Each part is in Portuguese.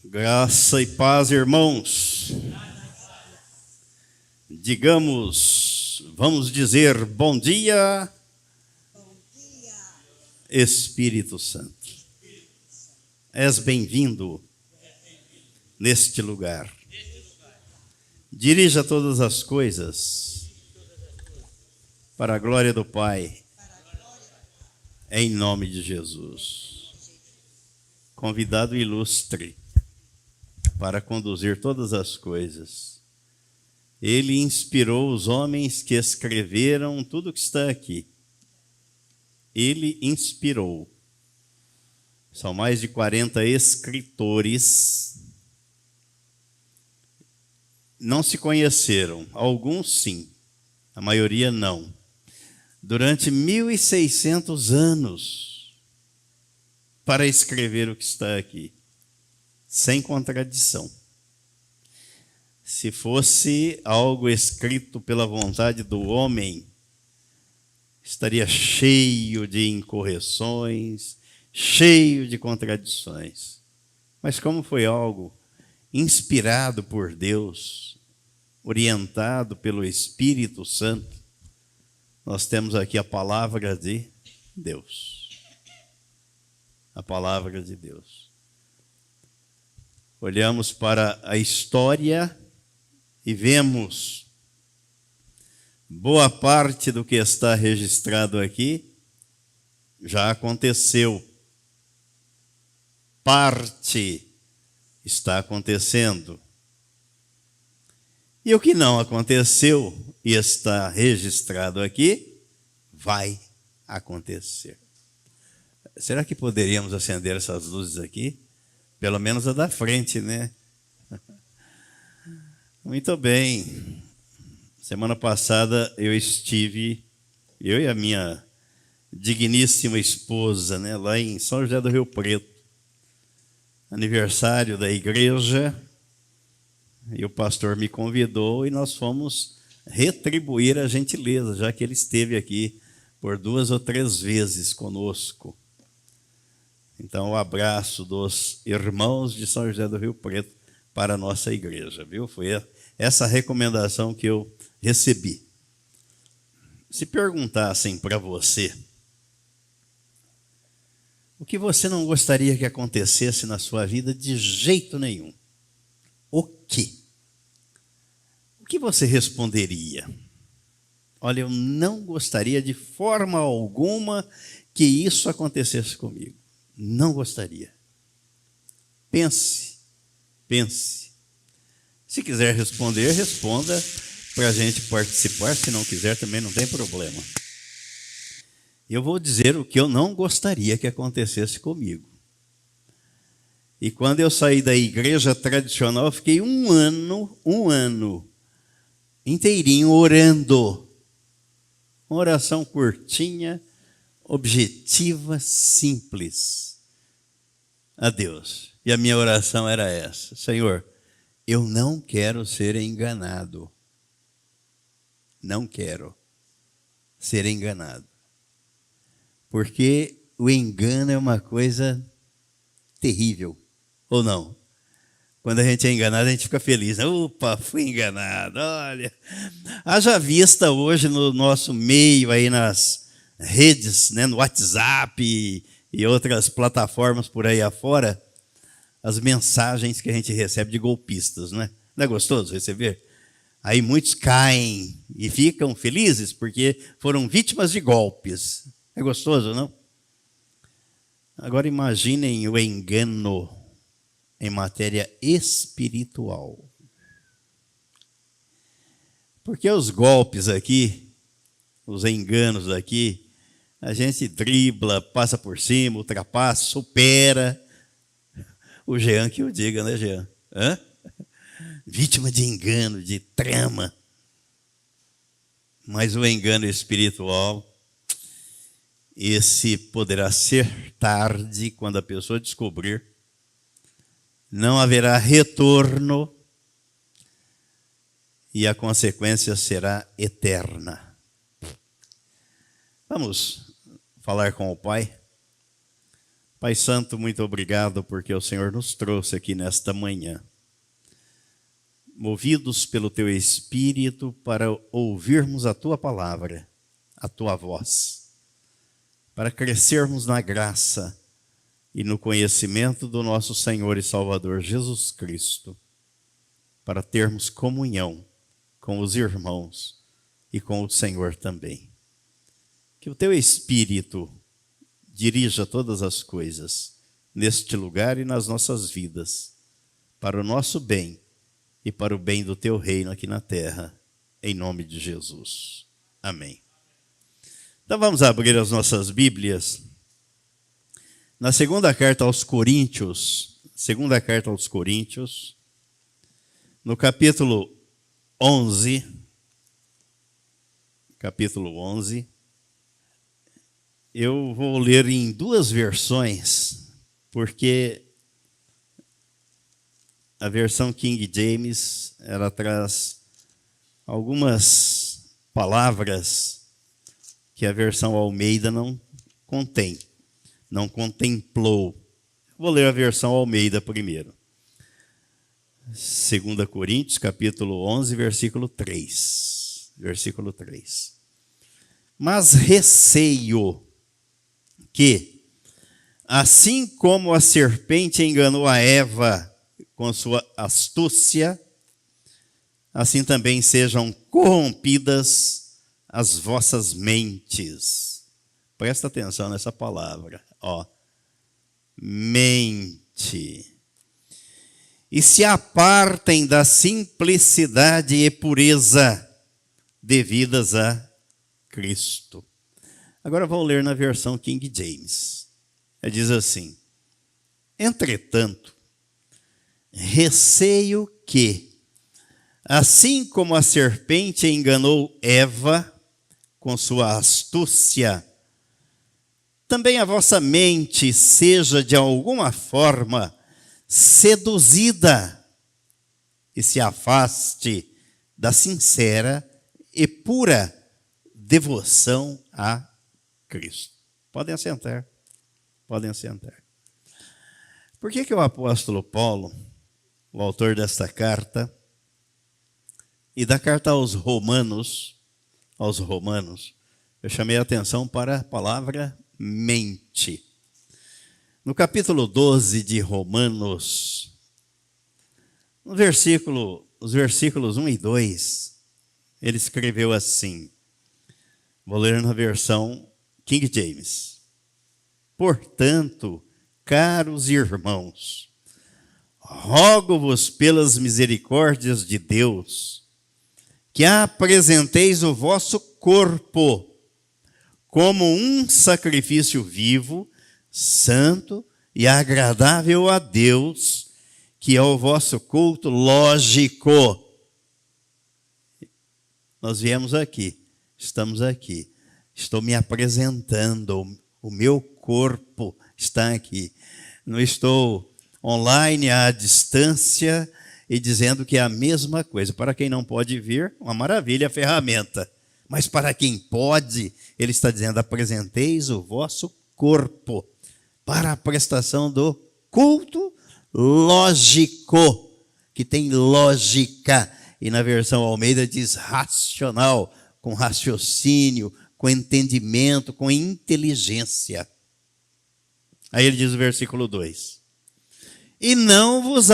Graça e paz, irmãos. Vamos dizer bom dia, Espírito Santo. És bem-vindo neste lugar. Dirija todas as coisas para a glória do Pai, em nome de Jesus. Convidado ilustre para conduzir todas as coisas. Ele inspirou os homens que escreveram tudo que está aqui. Ele inspirou. São mais de 40 escritores. Não se conheceram, alguns sim, a maioria não. Durante 1.600 anos, para escrever o que está aqui, sem contradição. Se fosse algo escrito pela vontade do homem, estaria cheio de incorreções, cheio de contradições. Mas como foi algo inspirado por Deus, orientado pelo Espírito Santo, nós temos aqui a palavra de Deus. A palavra de Deus. Olhamos para a história e vemos boa parte do que está registrado aqui já aconteceu. Parte está acontecendo. E o que não aconteceu e está registrado aqui, vai acontecer. Será que poderíamos acender essas luzes aqui? Pelo menos a da frente, né? Muito bem. Semana passada eu e a minha digníssima esposa, né, lá em São José do Rio Preto. Aniversário da igreja. E o pastor me convidou e nós fomos retribuir a gentileza, já que ele esteve aqui por 2 ou 3 vezes conosco. Então, o abraço dos irmãos de São José do Rio Preto para a nossa igreja, viu? Foi essa recomendação que eu recebi. Se perguntassem para você, o que você não gostaria que acontecesse na sua vida de jeito nenhum? O quê? O que você responderia? Olha, eu não gostaria de forma alguma que isso acontecesse comigo. Não gostaria. Pense. Se quiser responder, responda para a gente participar. Se não quiser, também não tem problema. Eu vou dizer o que eu não gostaria que acontecesse comigo. E quando eu saí da igreja tradicional, eu fiquei um ano inteirinho orando. Uma oração curtinha, objetiva, simples a Deus. E a minha oração era essa: Senhor, eu não quero ser enganado. Não quero ser enganado. Porque o engano é uma coisa terrível, ou não? Quando a gente é enganado, a gente fica feliz. Opa, fui enganado, olha. Haja vista hoje no nosso meio, aí nas redes, né, no WhatsApp e outras plataformas por aí afora, as mensagens que a gente recebe de golpistas, né? Não é gostoso receber? Aí muitos caem e ficam felizes porque foram vítimas de golpes. É gostoso, não? Agora imaginem o engano em matéria espiritual. Porque os golpes aqui, os enganos aqui, a gente dribla, passa por cima, ultrapassa, supera. O Jean que o diga, né, Jean? Hã? Vítima de engano, de trama. Mas o engano espiritual, esse poderá ser tarde quando a pessoa descobrir. Não haverá retorno e a consequência será eterna. Vamos falar com o Pai? Pai Santo, muito obrigado porque o Senhor nos trouxe aqui nesta manhã, movidos pelo Teu Espírito para ouvirmos a Tua palavra, a Tua voz, para crescermos na graça e no conhecimento do nosso Senhor e Salvador Jesus Cristo, para termos comunhão com os irmãos e com o Senhor também. Que o Teu Espírito dirija todas as coisas neste lugar e nas nossas vidas, para o nosso bem e para o bem do Teu reino aqui na terra, em nome de Jesus. Amém. Então vamos abrir as nossas Bíblias na segunda carta aos Coríntios, no capítulo 11, eu vou ler em duas versões, porque a versão King James, ela traz algumas palavras que a versão Almeida não contém, não contemplou. Vou ler a versão Almeida primeiro. 2 Coríntios, capítulo 11, versículo 3. Versículo 3. Mas receio que, assim como a serpente enganou a Eva com sua astúcia, assim também sejam corrompidas as vossas mentes. Presta atenção nessa palavra, mente. E se apartem da simplicidade e pureza devidas a Cristo. Agora vou ler na versão King James. Diz assim: entretanto, receio que, assim como a serpente enganou Eva com sua astúcia, também a vossa mente seja de alguma forma seduzida e se afaste da sincera e pura devoção a Cristo. Podem assentar. Por que o apóstolo Paulo, o autor desta carta, e da carta aos Romanos, eu chamei a atenção para a palavra mente. No capítulo 12 de Romanos, os versículos 1 e 2, ele escreveu assim, vou ler na versão King James. Portanto, caros irmãos, rogo-vos pelas misericórdias de Deus, que apresenteis o vosso corpo como um sacrifício vivo, santo e agradável a Deus, que é o vosso culto lógico. Nós viemos aqui, estamos aqui. Estou me apresentando, o meu corpo está aqui. Não estou online à distância e dizendo que é a mesma coisa. Para quem não pode vir, uma maravilha a ferramenta. Mas para quem pode, ele está dizendo, apresenteis o vosso corpo para a prestação do culto lógico, que tem lógica. E na versão Almeida diz racional, com raciocínio, com entendimento, com inteligência. Aí ele diz o versículo 2. E não vos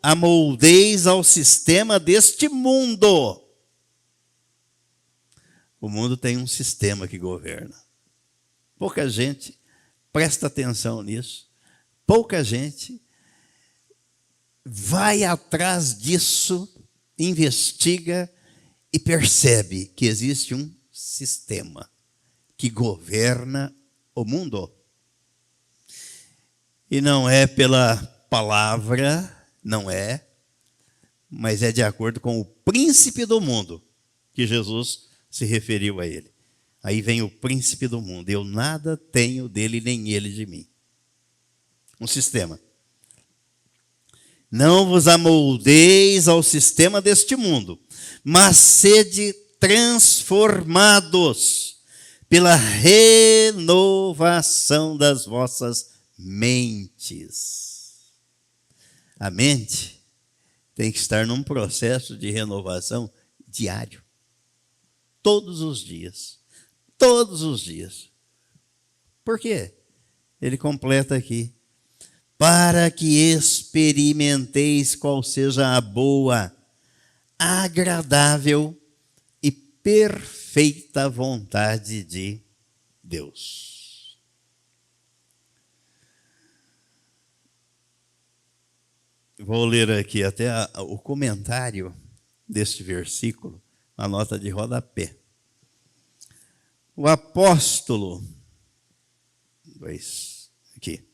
amoldeis ao sistema deste mundo. O mundo tem um sistema que governa. Pouca gente presta atenção nisso. Pouca gente vai atrás disso, investiga e percebe que existe um sistema que governa o mundo. E não é pela palavra, não é, mas é de acordo com o príncipe do mundo, que Jesus se referiu a ele. Aí vem o príncipe do mundo. Eu nada tenho dele, nem ele de mim. Um sistema. Não vos amoldeis ao sistema deste mundo, mas sede transformados pela renovação das vossas mentes. A mente tem que estar num processo de renovação diário. Todos os dias. Todos os dias. Por quê? Ele completa aqui. Para que experimenteis qual seja a boa, agradável e perfeita vontade de Deus. Vou ler aqui até o comentário deste versículo, a nota de rodapé. O apóstolo, aqui,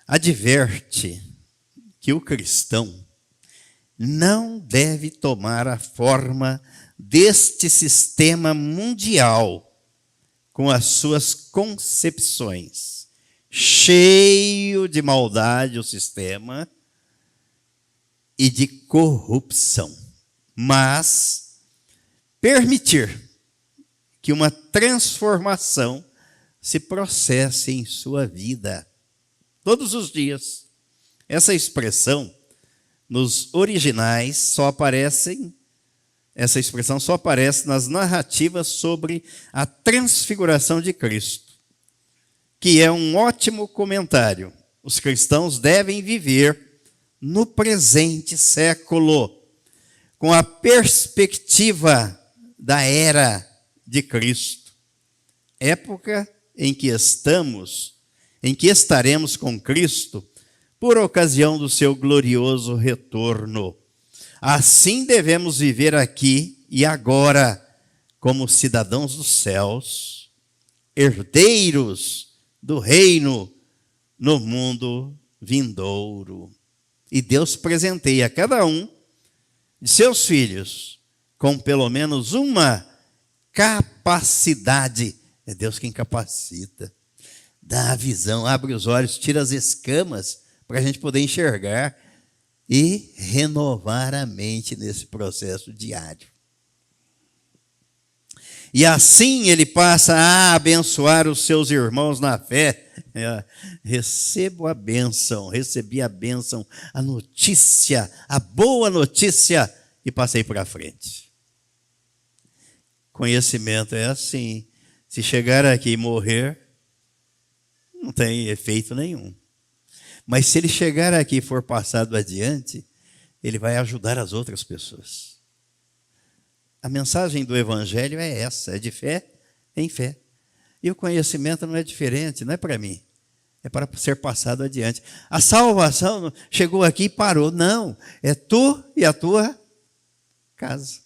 adverte que o cristão não deve tomar a forma deste sistema mundial com as suas concepções. Cheio de maldade o sistema e de corrupção, mas permitir que uma transformação se processe em sua vida todos os dias. Essa expressão nos originais essa expressão só aparece nas narrativas sobre a transfiguração de Cristo, que é um ótimo comentário. Os cristãos devem viver no presente século com a perspectiva da era de Cristo, época em que estaremos com Cristo por ocasião do seu glorioso retorno. Assim devemos viver aqui e agora como cidadãos dos céus, herdeiros do reino no mundo vindouro. E Deus presenteia a cada um de seus filhos com pelo menos uma capacidade. É Deus quem capacita. Dá a visão, abre os olhos, tira as escamas para a gente poder enxergar e renovar a mente nesse processo diário. E assim ele passa a abençoar os seus irmãos na fé. Recebi a bênção, a notícia, a boa notícia e passei para frente. Conhecimento é assim. Se chegar aqui e morrer, não tem efeito nenhum. Mas se ele chegar aqui e for passado adiante, ele vai ajudar as outras pessoas. A mensagem do Evangelho é essa, é de fé em fé. E o conhecimento não é diferente, não é para mim. É para ser passado adiante. A salvação chegou aqui e parou. Não, é tu e a tua casa.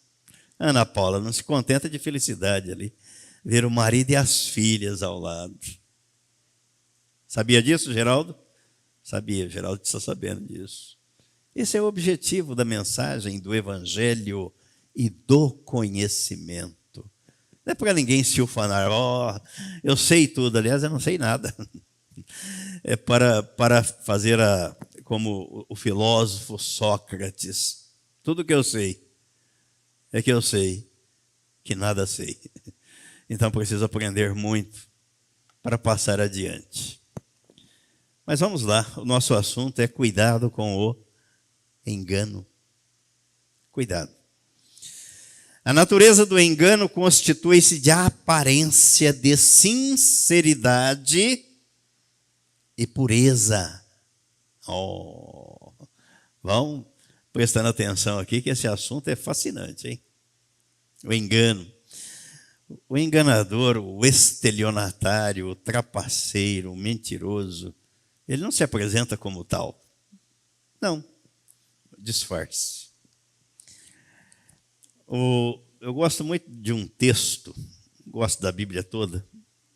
Ana Paula não se contenta de felicidade ali. Ver o marido e as filhas ao lado. Sabia disso, Geraldo? Sabia, Geraldo está sabendo disso. Esse é o objetivo da mensagem do Evangelho e do conhecimento. Não é para ninguém se ufanar, eu sei tudo, aliás, eu não sei nada. É para fazer como o filósofo Sócrates. Tudo que eu sei é que eu sei que nada sei. Então preciso aprender muito para passar adiante. Mas vamos lá, o nosso assunto é cuidado com o engano. Cuidado. A natureza do engano constitui-se de aparência de sinceridade e pureza. Vão prestando atenção aqui que esse assunto é fascinante, hein? O engano. O enganador, o estelionatário, o trapaceiro, o mentiroso, ele não se apresenta como tal. Não. Disfarce. Eu gosto muito de um texto, gosto da Bíblia toda,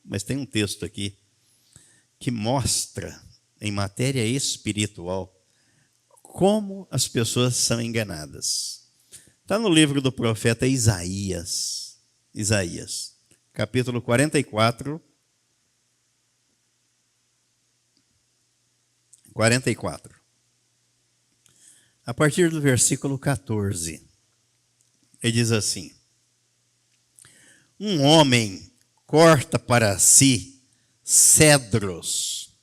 mas tem um texto aqui que mostra, em matéria espiritual, como as pessoas são enganadas. Está no livro do profeta Isaías, capítulo 44, 44. A partir do versículo 14, ele diz assim: um homem corta para si cedros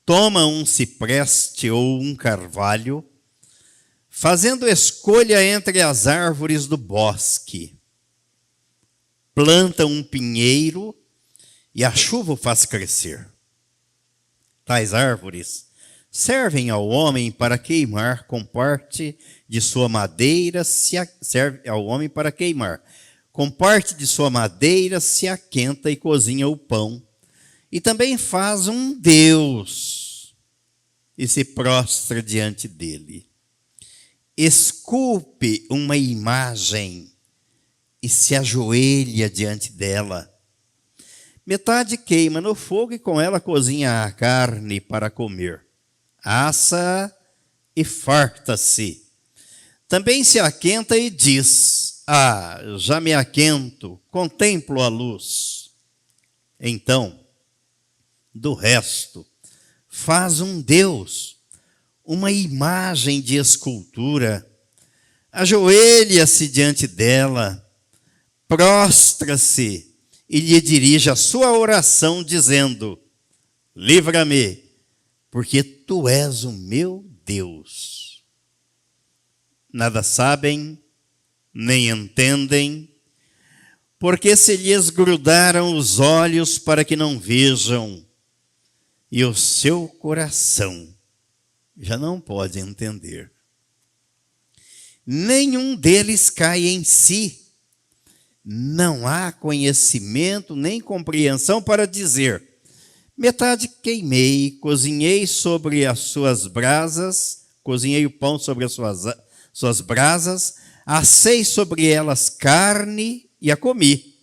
toma um cipreste ou um carvalho, fazendo escolha entre as árvores do bosque. Planta um pinheiro e a chuva o faz crescer. Tais árvores servem ao homem para queimar com parte de sua madeira, serve ao homem para queimar. Com parte de sua madeira se aquenta e cozinha o pão. E também faz um Deus e se prostra diante dele. Esculpe uma imagem e se ajoelha diante dela. Metade queima no fogo e com ela cozinha a carne para comer. Assa e farta-se. Também se aquenta e diz: já me aquento, contemplo a luz. Então, do resto, faz um Deus, uma imagem de escultura, ajoelha-se diante dela, prostra-se e lhe dirige a sua oração, dizendo: livra-me, porque tu és o meu Deus. Nada sabem, nem entendem, porque se lhes grudaram os olhos para que não vejam, e o seu coração já não pode entender. Nenhum deles cai em si. Não há conhecimento nem compreensão para dizer: metade queimei, cozinhei sobre as suas brasas, cozinhei o pão sobre as suas brasas, assei sobre elas carne e a comi.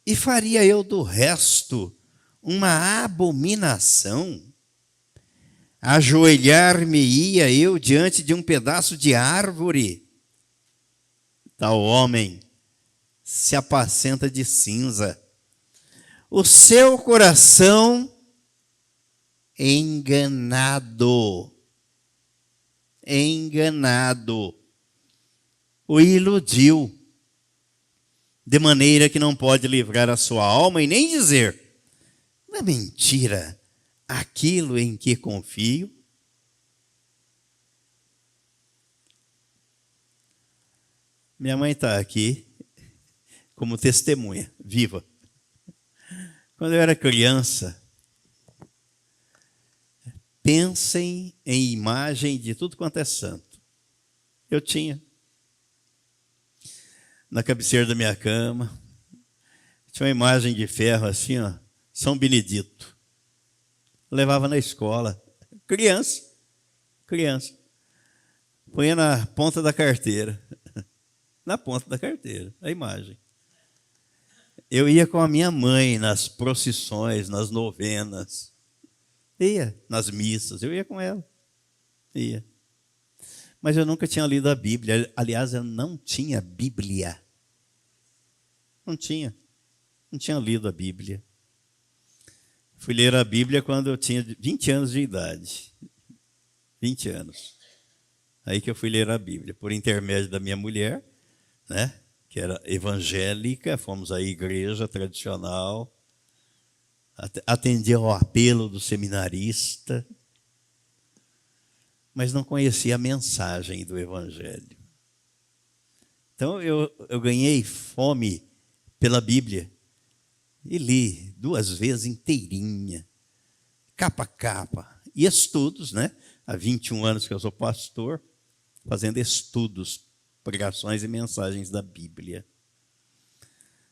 E faria eu do resto uma abominação? Ajoelhar-me-ia eu diante de um pedaço de árvore? Tal homem se apacenta de cinza. O seu coração enganado, o iludiu, de maneira que não pode livrar a sua alma e nem dizer: não é mentira aquilo em que confio? Minha mãe está aqui como testemunha viva. Quando eu era criança, pensem em imagem de tudo quanto é santo. Eu tinha. Na cabeceira da minha cama, tinha uma imagem de ferro assim, ó, São Benedito. Eu levava na escola. Criança. Punha na ponta da carteira. Na ponta da carteira, a imagem. Eu ia com a minha mãe nas procissões, nas novenas. Ia nas missas, eu ia com ela. Ia. Mas eu nunca tinha lido a Bíblia. Aliás, eu não tinha Bíblia. Não tinha lido a Bíblia. Fui ler a Bíblia quando eu tinha 20 anos de idade. 20 anos. Aí que eu fui ler a Bíblia, por intermédio da minha mulher, né? Que era evangélica, fomos à igreja tradicional, atendia ao apelo do seminarista, mas não conhecia a mensagem do evangelho. Então eu ganhei fome pela Bíblia e li 2 vezes inteirinha, capa a capa, e estudos, né? Há 21 anos que eu sou pastor, fazendo estudos, pregações e mensagens da Bíblia.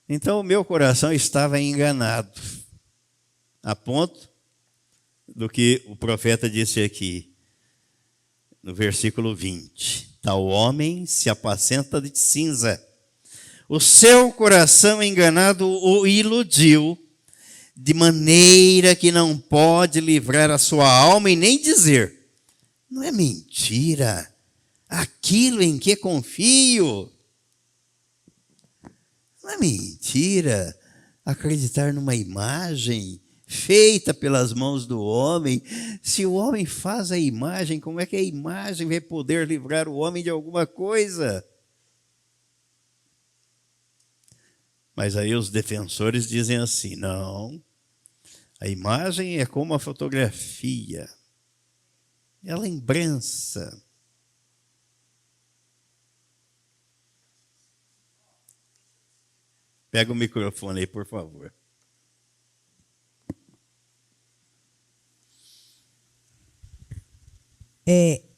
Então o meu coração estava enganado, a ponto do que o profeta disse aqui, no versículo 20. Tal homem se apacenta de cinza. O seu coração enganado o iludiu, de maneira que não pode livrar a sua alma e nem dizer: não é mentira aquilo em que confio. Não é mentira acreditar numa imagem feita pelas mãos do homem. Se o homem faz a imagem, como é que a imagem vai poder livrar o homem de alguma coisa? Mas aí os defensores dizem assim: não, A imagem é como a fotografia. É a lembrança. Pega o microfone aí, por favor.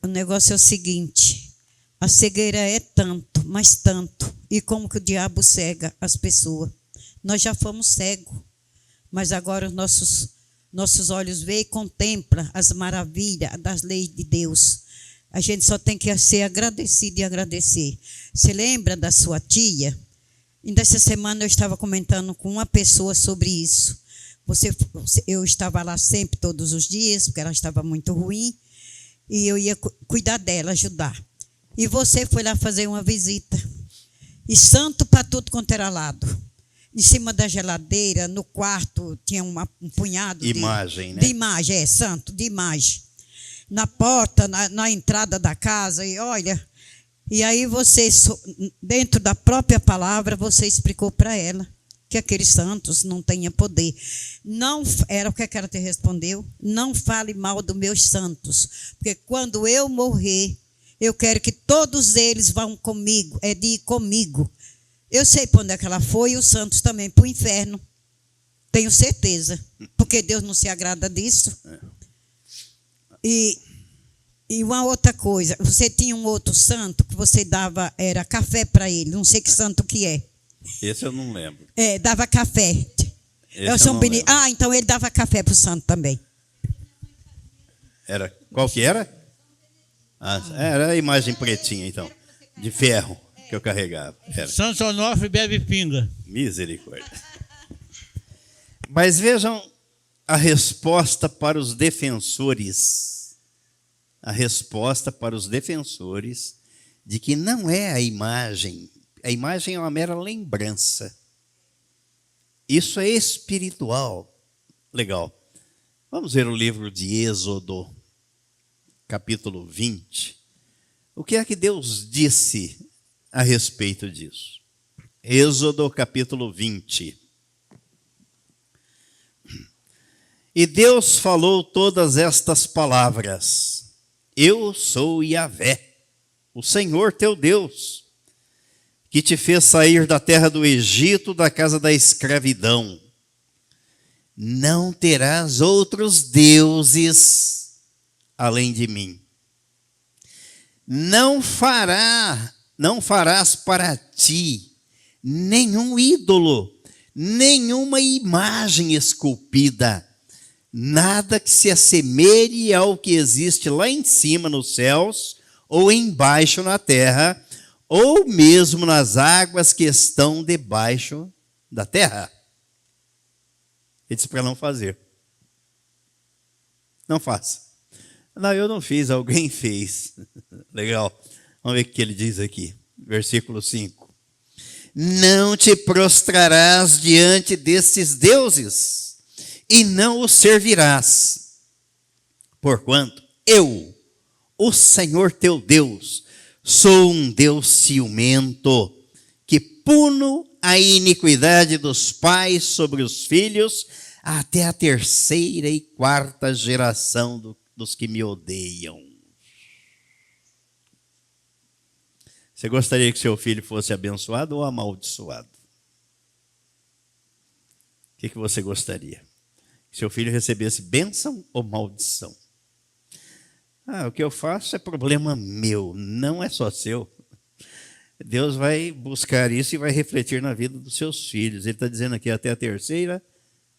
O negócio é o seguinte, a cegueira é tanto, mas tanto, e como que o diabo cega as pessoas. Nós já fomos cegos, mas agora os nossos olhos veem e contemplam as maravilhas das leis de Deus. A gente só tem que ser agradecido e agradecer. Você lembra da sua tia? Ainda essa semana eu estava comentando com uma pessoa sobre isso. Eu estava lá sempre, todos os dias, porque ela estava muito ruim, e eu ia cuidar dela, ajudar. E você foi lá fazer uma visita. E santo para tudo quanto era lado. Em cima da geladeira, no quarto, tinha um punhado imagem, né? De imagem, santo, de imagem. Na porta, na entrada da casa, e olha... E aí você, dentro da própria palavra, você explicou para ela que aqueles santos não tinham poder. Não, era o que ela te respondeu, não fale mal dos meus santos, porque quando eu morrer, eu quero que todos eles vão comigo, de ir comigo. Eu sei para onde é que ela foi, e os santos também, para o inferno. Tenho certeza, porque Deus não se agrada disso. E uma outra coisa, você tinha um outro santo que você dava, era café para ele, não sei que santo que é. Esse eu não lembro. Dava café. Esse eu São Benito. Então ele dava café para o santo também. Qual que era? Era a imagem pretinha, então, de ferro que eu carregava. Santo Onofre bebe pinga. Misericórdia. Mas vejam a resposta para os defensores. A resposta para os defensores de que não é a imagem é uma mera lembrança. Isso é espiritual. Legal. Vamos ver o livro de Êxodo, capítulo 20. O que é que Deus disse a respeito disso? Êxodo, capítulo 20. E Deus falou todas estas palavras. Eu sou Yahvé, o Senhor teu Deus, que te fez sair da terra do Egito, da casa da escravidão. Não terás outros deuses além de mim. Não farás para ti nenhum ídolo, nenhuma imagem esculpida, nada que se assemelhe ao que existe lá em cima nos céus, ou embaixo na terra, ou mesmo nas águas que estão debaixo da terra. Ele disse para não fazer. Não faça. Não, eu não fiz, alguém fez. Legal. Vamos ver o que ele diz aqui. Versículo 5. Não te prostrarás diante destes deuses, e não os servirás, porquanto eu, o Senhor teu Deus, sou um Deus ciumento, que puno a iniquidade dos pais sobre os filhos, até a terceira e quarta geração dos que me odeiam. Você gostaria que seu filho fosse abençoado ou amaldiçoado? O que você gostaria? Que seu filho recebesse bênção ou maldição? O que eu faço é problema meu, não é só seu. Deus vai buscar isso e vai refletir na vida dos seus filhos. Ele está dizendo aqui até a terceira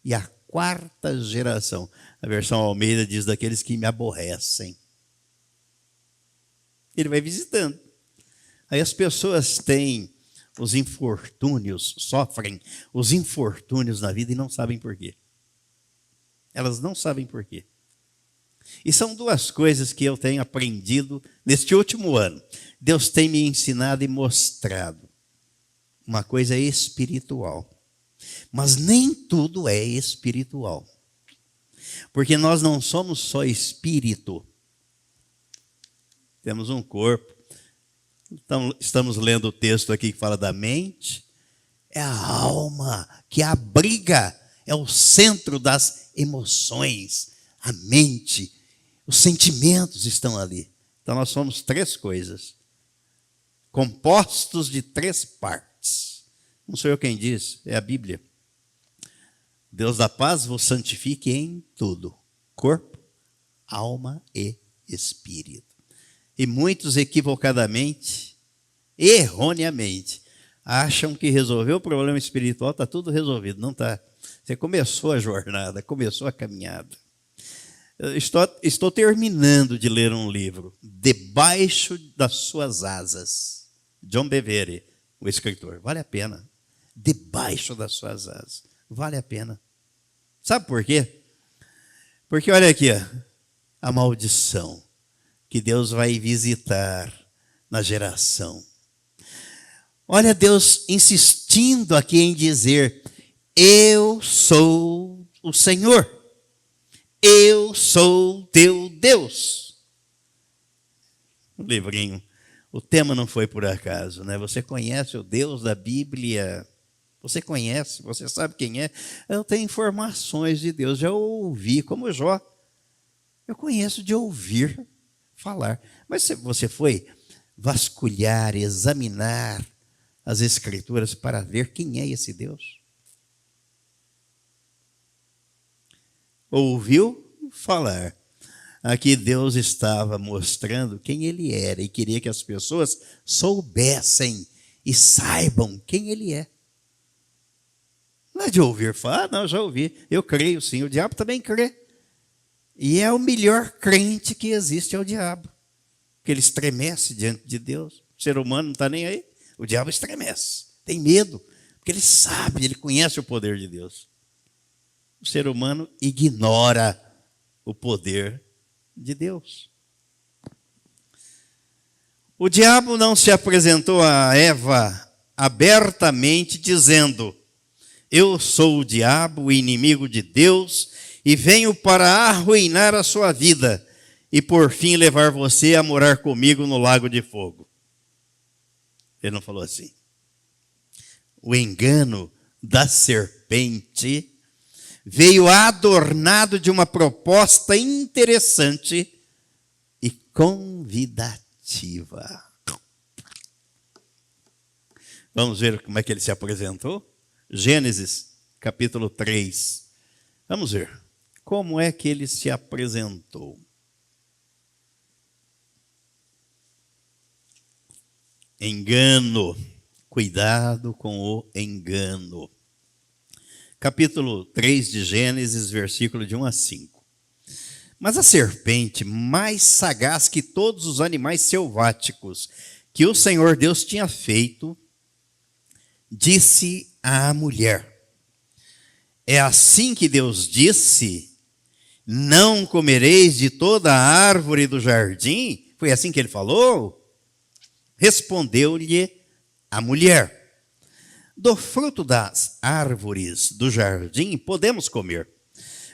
e a quarta geração. A versão Almeida diz daqueles que me aborrecem. Ele vai visitando. Aí as pessoas têm os infortúnios, sofrem os infortúnios na vida e não sabem por quê. Elas não sabem por quê. E são duas coisas que eu tenho aprendido neste último ano. Deus tem me ensinado e mostrado. Uma coisa é espiritual. Mas nem tudo é espiritual. Porque nós não somos só espírito. Temos um corpo. Então, estamos lendo o texto aqui que fala da mente. É a alma que abriga é o centro das emoções, a mente, os sentimentos estão ali. Então nós somos três coisas, compostos de três partes. Não sou eu quem diz, é a Bíblia. Deus da paz vos santifique em tudo, corpo, alma e espírito. E muitos equivocadamente, erroneamente, acham que resolveu o problema espiritual, está tudo resolvido. Não está. Você começou a jornada, começou a caminhada. Eu estou terminando de ler um livro, Debaixo das Suas Asas, John Bevere, o escritor. Vale a pena. Debaixo das Suas Asas. Vale a pena. Sabe por quê? Porque olha aqui, a maldição que Deus vai visitar na geração. Olha Deus insistindo aqui em dizer, eu sou o Senhor, eu sou teu Deus. O livrinho, o tema não foi por acaso, né? Você conhece o Deus da Bíblia, você conhece, você sabe quem é. Eu tenho informações de Deus, já ouvi, como Jó. Eu conheço de ouvir falar. Mas você foi vasculhar, examinar as Escrituras para ver quem é esse Deus? Ouviu falar. Aqui Deus estava mostrando quem Ele era e queria que as pessoas soubessem e saibam quem Ele é. Não é de ouvir falar, não, já ouvi. Eu creio sim, o diabo também crê. E é o melhor crente que existe, é o diabo. Porque ele estremece diante de Deus. O ser humano não está nem aí. O diabo estremece, tem medo, porque ele sabe, ele conhece o poder de Deus. O ser humano ignora o poder de Deus. O diabo não se apresentou a Eva abertamente dizendo, eu sou o diabo, o inimigo de Deus, e venho para arruinar a sua vida e por fim levar você a morar comigo no lago de fogo. Ele não falou assim. O engano da serpente veio adornado de uma proposta interessante e convidativa. Vamos ver como é que ele se apresentou? Gênesis, capítulo 3. Vamos ver como é que ele se apresentou. Engano, cuidado com o engano. Capítulo 3 de Gênesis, versículo de 1 a 5. Mas a serpente, mais sagaz que todos os animais selváticos que o Senhor Deus tinha feito, disse à mulher, é assim que Deus disse, não comereis de toda a árvore do jardim? Foi assim que ele falou? Respondeu-lhe a mulher, do fruto das árvores do jardim podemos comer,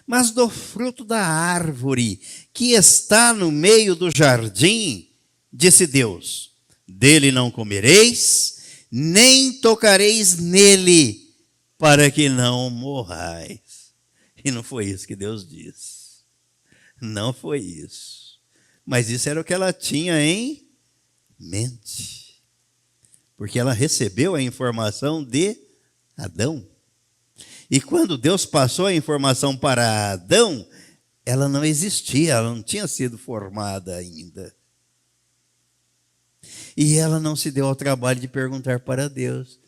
mas do fruto da árvore que está no meio do jardim, disse Deus, dele não comereis, nem tocareis nele, para que não morrais. E não foi isso que Deus disse. Não foi isso. Mas isso era o que ela tinha em mente, porque ela recebeu a informação de Adão. E quando Deus passou a informação para Adão, ela não existia, ela não tinha sido formada ainda. E ela não se deu ao trabalho de perguntar para Deus,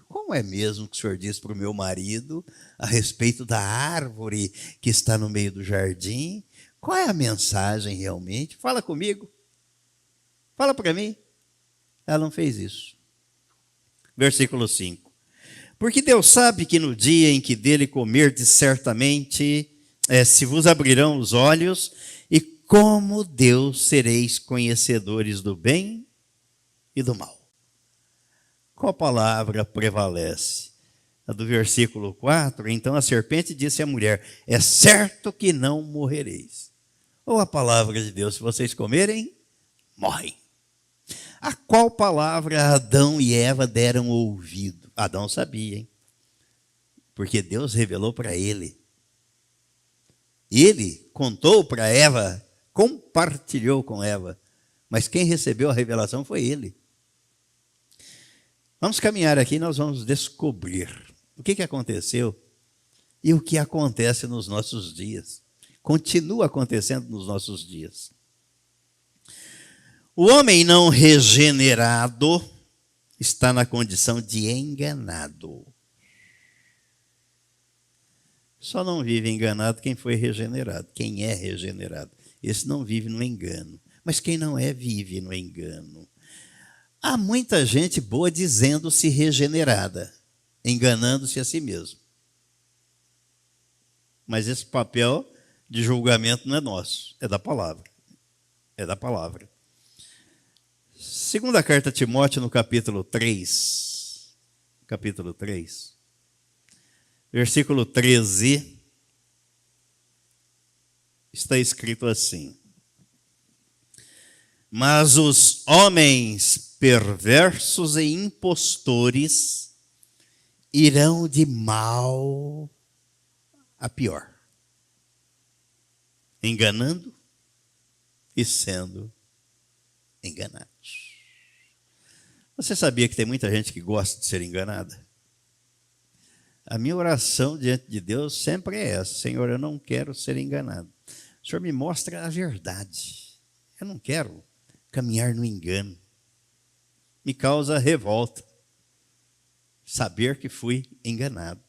como é mesmo que o Senhor disse para o meu marido a respeito da árvore que está no meio do jardim? Qual é a mensagem realmente? Fala comigo. Fala para mim. Ela não fez isso. Versículo 5. Porque Deus sabe que no dia em que dele comerdes, certamente se vos abrirão os olhos, e como Deus sereis conhecedores do bem e do mal. Qual palavra prevalece? A do versículo 4. Então a serpente disse à mulher, é certo que não morrereis. Ou a palavra de Deus, se vocês comerem, morrem. A qual palavra Adão e Eva deram ouvido? Adão sabia, hein? Porque Deus revelou para ele. Ele contou para Eva, compartilhou com Eva. Mas quem recebeu a revelação foi ele. Vamos caminhar aqui e nós vamos descobrir o que aconteceu e o que acontece nos nossos dias. Continua acontecendo nos nossos dias. O homem não regenerado está na condição de enganado. Só não vive enganado quem foi regenerado, quem é regenerado. Esse não vive no engano. Mas quem não é, vive no engano. Há muita gente boa dizendo-se regenerada, enganando-se a si mesmo. Mas esse papel de julgamento não é nosso, é da palavra. É da palavra. Segunda carta a Timóteo, no capítulo 3, versículo 13, está escrito assim: mas os homens perversos e impostores irão de mal a pior, enganando e sendo enganados. Você sabia que tem muita gente que gosta de ser enganada? A minha oração diante de Deus sempre é essa: Senhor, eu não quero ser enganado. O Senhor me mostra a verdade. Eu não quero caminhar no engano. Me causa revolta saber que fui enganado.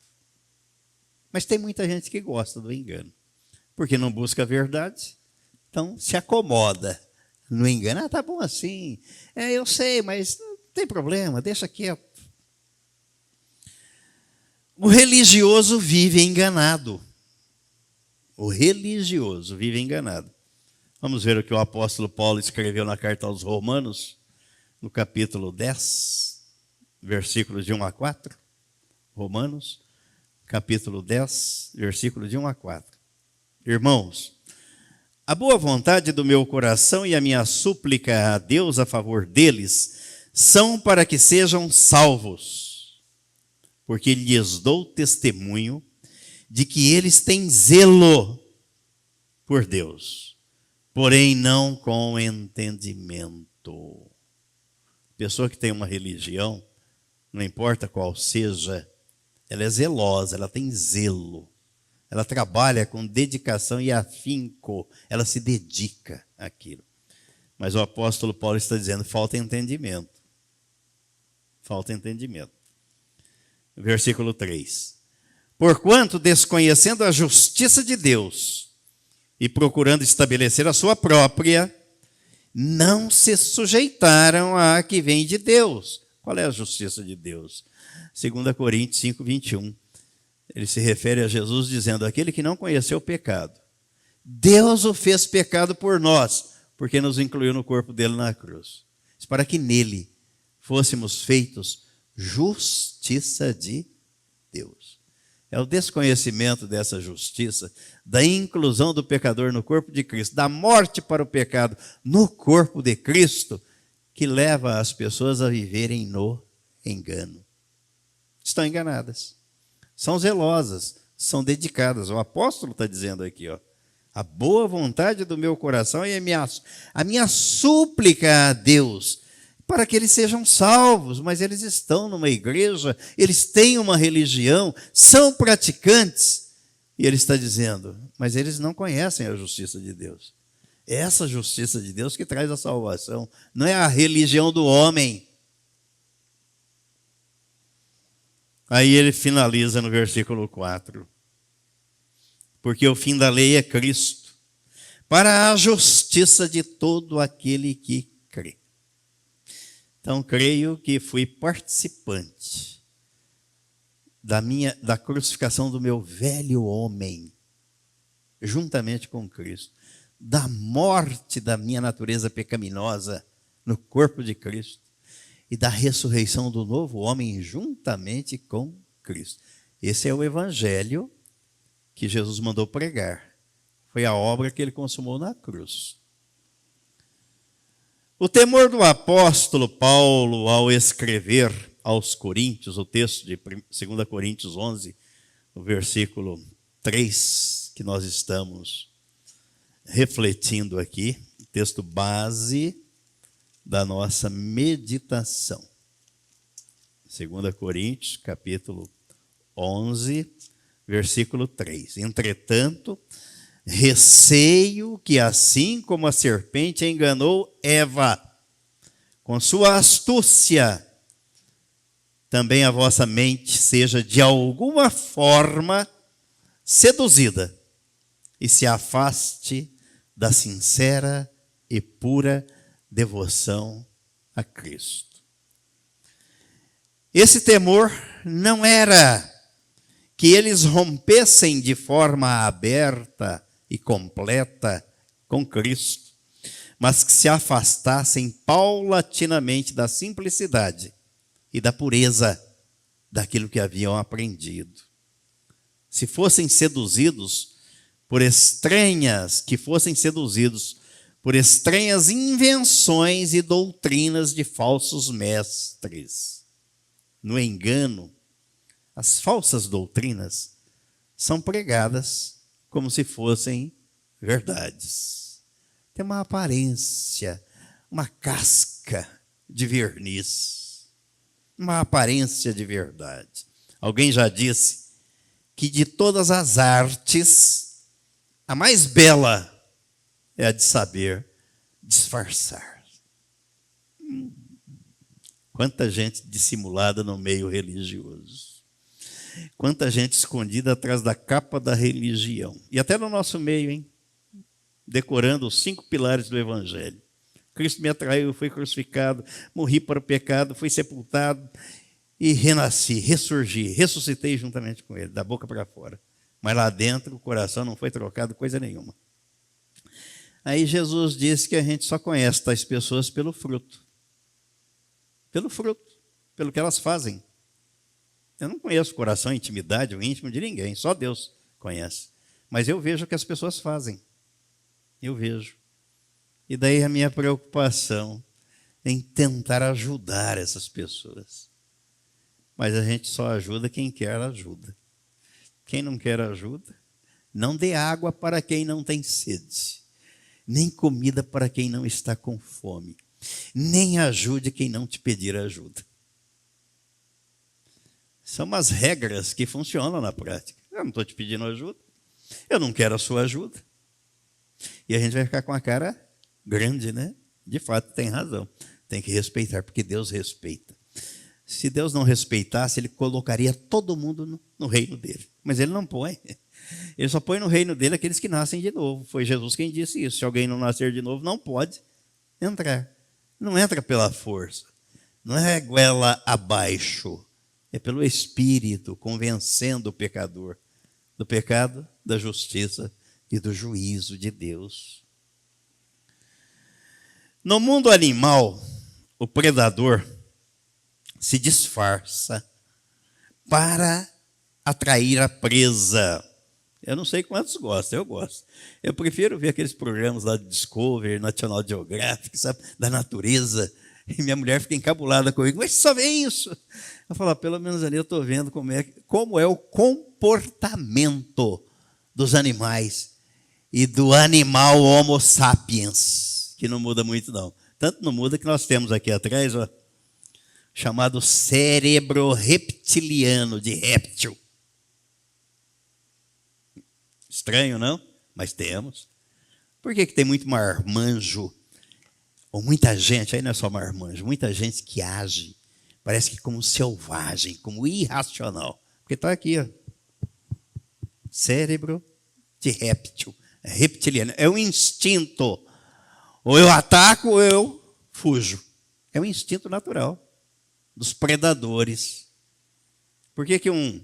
Mas tem muita gente que gosta do engano, porque não busca a verdade, então se acomoda no engano. Ah, tá bom assim, eu sei, mas não tem problema, deixa quieto. O religioso vive enganado. O religioso vive enganado. Vamos ver o que o apóstolo Paulo escreveu na carta aos Romanos, no capítulo 10, versículos de 1 a 4. Romanos, capítulo 10, versículos de 1 a 4. Irmãos, a boa vontade do meu coração e a minha súplica a Deus a favor deles são para que sejam salvos, porque lhes dou testemunho de que eles têm zelo por Deus, porém não com entendimento. Pessoa que tem uma religião, não importa qual seja, ela é zelosa, ela tem zelo. Ela trabalha com dedicação e afinco, ela se dedica àquilo. Mas o apóstolo Paulo está dizendo, falta entendimento. Falta entendimento. Versículo 3. Porquanto, desconhecendo a justiça de Deus e procurando estabelecer a sua própria, não se sujeitaram à que vem de Deus. Qual é a justiça de Deus? 2 Coríntios 5, 21. Ele se refere a Jesus dizendo, aquele que não conheceu o pecado, Deus o fez pecado por nós, porque nos incluiu no corpo dele na cruz. Para que nele fôssemos feitos justiça de Deus. É o desconhecimento dessa justiça, da inclusão do pecador no corpo de Cristo, da morte para o pecado no corpo de Cristo, que leva as pessoas a viverem no engano. Estão enganadas, são zelosas, são dedicadas. O apóstolo está dizendo aqui, a boa vontade do meu coração e a minha súplica a Deus, para que eles sejam salvos. Mas eles estão numa igreja, eles têm uma religião, são praticantes, e ele está dizendo, mas eles não conhecem a justiça de Deus. É essa justiça de Deus que traz a salvação, não é a religião do homem. Aí ele finaliza no versículo 4. Porque o fim da lei é Cristo, para a justiça de todo aquele que crê. Então, creio que fui participante da crucificação do meu velho homem, juntamente com Cristo, da morte da minha natureza pecaminosa no corpo de Cristo e da ressurreição do novo homem juntamente com Cristo. Esse é o evangelho que Jesus mandou pregar. Foi a obra que ele consumou na cruz. O temor do apóstolo Paulo ao escrever aos Coríntios, o texto de 2 Coríntios 11, o versículo 3 que nós estamos refletindo aqui, texto base da nossa meditação. 2 Coríntios, capítulo 11, versículo 3. Entretanto, receio que assim como a serpente enganou Eva com sua astúcia, também a vossa mente seja de alguma forma seduzida e se afaste da sincera e pura devoção a Cristo. Esse temor não era que eles rompessem de forma aberta e completa com Cristo, mas que se afastassem paulatinamente da simplicidade e da pureza daquilo que haviam aprendido. Se fossem seduzidos por estranhas invenções e doutrinas de falsos mestres. No engano, as falsas doutrinas são pregadas como se fossem verdades. Tem uma aparência, uma casca de verniz, uma aparência de verdade. Alguém já disse que de todas as artes, a mais bela é a de saber disfarçar. Quanta gente dissimulada no meio religioso. Quanta gente escondida atrás da capa da religião. E até no nosso meio, hein? Decorando os 5 pilares do Evangelho. Cristo me atraiu, fui crucificado, morri para o pecado, fui sepultado e renasci, ressurgi, ressuscitei juntamente com Ele, da boca para fora. Mas lá dentro o coração não foi trocado coisa nenhuma. Aí Jesus disse que a gente só conhece tais pessoas pelo fruto. Pelo fruto, pelo que elas fazem. Eu não conheço o coração, a intimidade, o íntimo de ninguém, só Deus conhece. Mas eu vejo o que as pessoas fazem. Eu vejo. E daí a minha preocupação em tentar ajudar essas pessoas. Mas a gente só ajuda quem quer ajuda. Quem não quer ajuda, não dê água para quem não tem sede, nem comida para quem não está com fome, nem ajude quem não te pedir ajuda. São umas regras que funcionam na prática. Eu não estou te pedindo ajuda, eu não quero a sua ajuda. E a gente vai ficar com a cara grande, né? De fato, tem razão. Tem que respeitar, porque Deus respeita. Se Deus não respeitasse, Ele colocaria todo mundo no reino dele. Mas Ele não põe. Ele só põe no reino dele aqueles que nascem de novo. Foi Jesus quem disse isso. Se alguém não nascer de novo, não pode entrar. Não entra pela força. Não é goela abaixo. É pelo Espírito, convencendo o pecador do pecado, da justiça e do juízo de Deus. No mundo animal, o predador se disfarça para atrair a presa. Eu não sei quantos gostam, eu gosto. Eu prefiro ver aqueles programas lá de Discovery, National Geographic, sabe, da natureza. E minha mulher fica encabulada comigo. Mas só vê isso. Eu falo, pelo menos ali eu estou vendo como é o comportamento dos animais e do animal Homo sapiens, que não muda muito não. Tanto não muda que nós temos aqui atrás, ó, chamado cérebro reptiliano, de réptil. Estranho, não? Mas temos. Por que tem muito marmanjo? Ou muita gente, aí não é só marmanjo, muita gente que age, parece que como selvagem, como irracional. Porque está aqui, ó, cérebro de réptil, reptiliano. É um instinto. Ou eu ataco ou eu fujo. É um instinto natural dos predadores. Por que um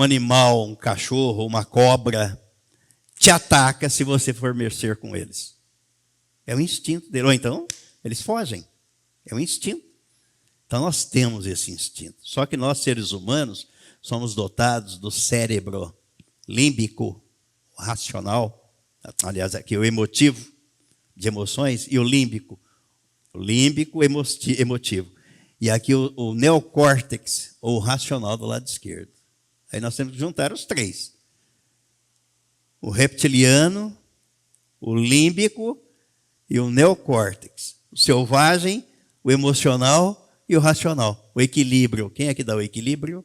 animal, um cachorro, uma cobra te ataca se você for mexer com eles? É o instinto dele. Ou então, eles fogem. É um instinto. Então, nós temos esse instinto. Só que nós, seres humanos, somos dotados do cérebro límbico, racional, aliás, aqui o emotivo, de emoções, e o límbico emotivo. E aqui o neocórtex, ou racional do lado esquerdo. Aí nós temos que juntar os três. O reptiliano, o límbico e o neocórtex. O selvagem, o emocional e o racional. O equilíbrio. Quem é que dá o equilíbrio?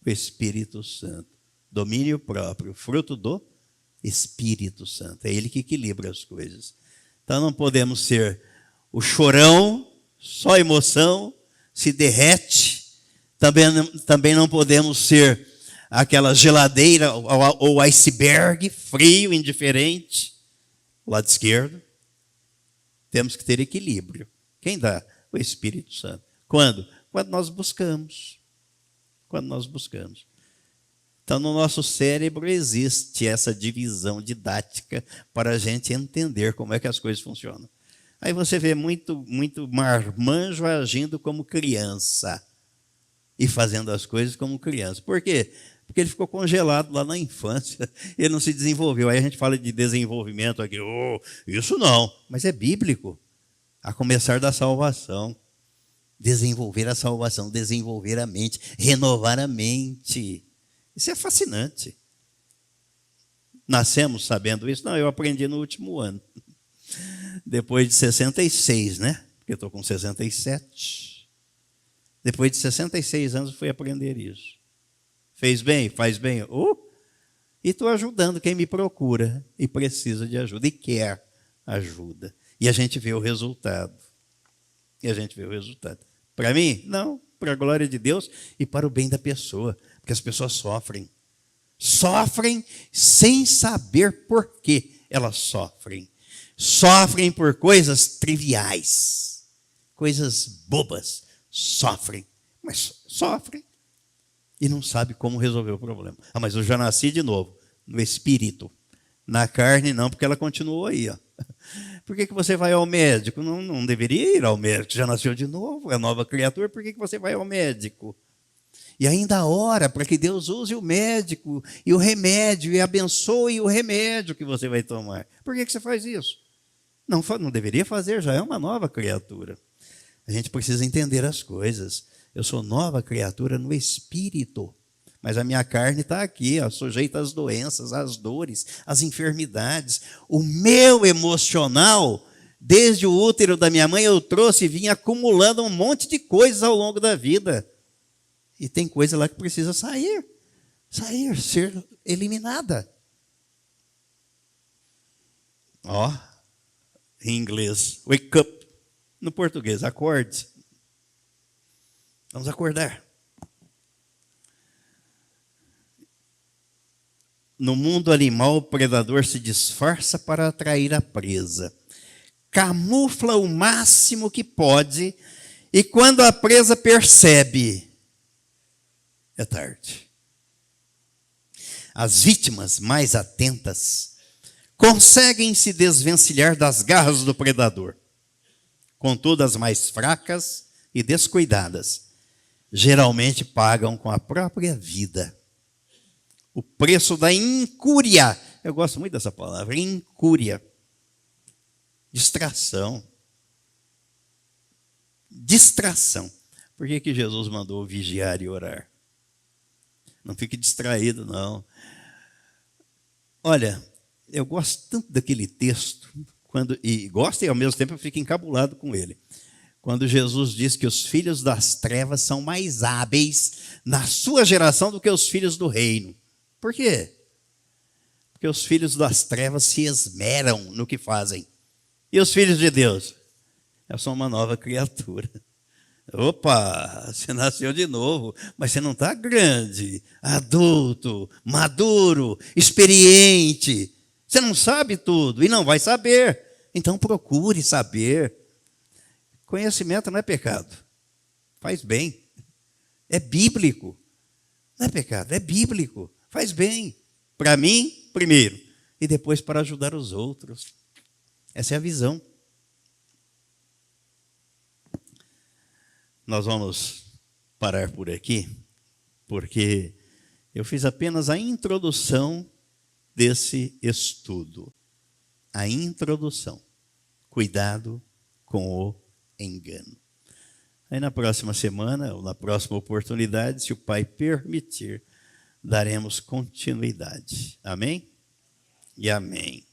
O Espírito Santo. Domínio próprio, fruto do Espírito Santo. É ele que equilibra as coisas. Então não podemos ser o chorão, só emoção, se derrete. Também não podemos ser aquela geladeira ou iceberg, frio, indiferente. O lado esquerdo. Temos que ter equilíbrio. Quem dá? O Espírito Santo. Quando? Quando nós buscamos. Quando nós buscamos. Então, no nosso cérebro existe essa divisão didática para a gente entender como é que as coisas funcionam. Aí você vê muito marmanjo agindo como criança e fazendo as coisas como criança. Por quê? Porque ele ficou congelado lá na infância. Ele não se desenvolveu. Aí a gente fala de desenvolvimento aqui. Oh, isso não. Mas é bíblico. A começar da salvação. Desenvolver a salvação, desenvolver a mente, renovar a mente. Isso é fascinante. Nascemos sabendo isso? Não, eu aprendi no último ano. Depois de 66, né? Porque eu estou com 67. Depois de 66 anos eu fui aprender isso. Fez bem? Faz bem? E estou ajudando quem me procura e precisa de ajuda e quer ajuda. E a gente vê o resultado. Para mim? Não. Para a glória de Deus e para o bem da pessoa. Porque as pessoas sofrem. Sofrem sem saber por que elas sofrem. Sofrem por coisas triviais. Coisas bobas. Sofrem. Mas sofrem. E não sabe como resolver o problema. Mas eu já nasci de novo. No espírito. Na carne não, porque ela continuou aí, ó. Por que você vai ao médico? Não deveria ir ao médico, já nasceu de novo, é nova criatura, por que você vai ao médico? E ainda ora para que Deus use o médico e o remédio, e abençoe o remédio que você vai tomar. Por que você faz isso? Não deveria fazer, já é uma nova criatura. A gente precisa entender as coisas. Eu sou nova criatura no espírito. Mas a minha carne está aqui, ó, sujeita às doenças, às dores, às enfermidades. O meu emocional, desde o útero da minha mãe, eu trouxe e vim acumulando um monte de coisas ao longo da vida. E tem coisa lá que precisa sair, ser eliminada. Ó, em inglês, wake up. No português, acorde. Vamos acordar. No mundo animal, o predador se disfarça para atrair a presa. Camufla o máximo que pode e quando a presa percebe, é tarde. As vítimas mais atentas conseguem se desvencilhar das garras do predador. Contudo, as mais fracas e descuidadas geralmente pagam com a própria vida. O preço da incúria. Eu gosto muito dessa palavra, incúria. Distração. Por que Jesus mandou vigiar e orar? Não fique distraído, não. Olha, eu gosto tanto daquele texto, gosto e ao mesmo tempo eu fico encabulado com ele. Quando Jesus diz que os filhos das trevas são mais hábeis na sua geração do que os filhos do reino. Por quê? Porque os filhos das trevas se esmeram no que fazem. E os filhos de Deus? Eu sou uma nova criatura. Opa, você nasceu de novo, mas você não está grande, adulto, maduro, experiente. Você não sabe tudo e não vai saber. Então procure saber. Conhecimento não é pecado. Faz bem. É bíblico. Não é pecado, é bíblico. Faz bem. Para mim, primeiro. E depois para ajudar os outros. Essa é a visão. Nós vamos parar por aqui, porque eu fiz apenas a introdução desse estudo. A introdução. Cuidado com o engano. Aí na próxima semana, ou na próxima oportunidade, se o Pai permitir, daremos continuidade. Amém? E amém.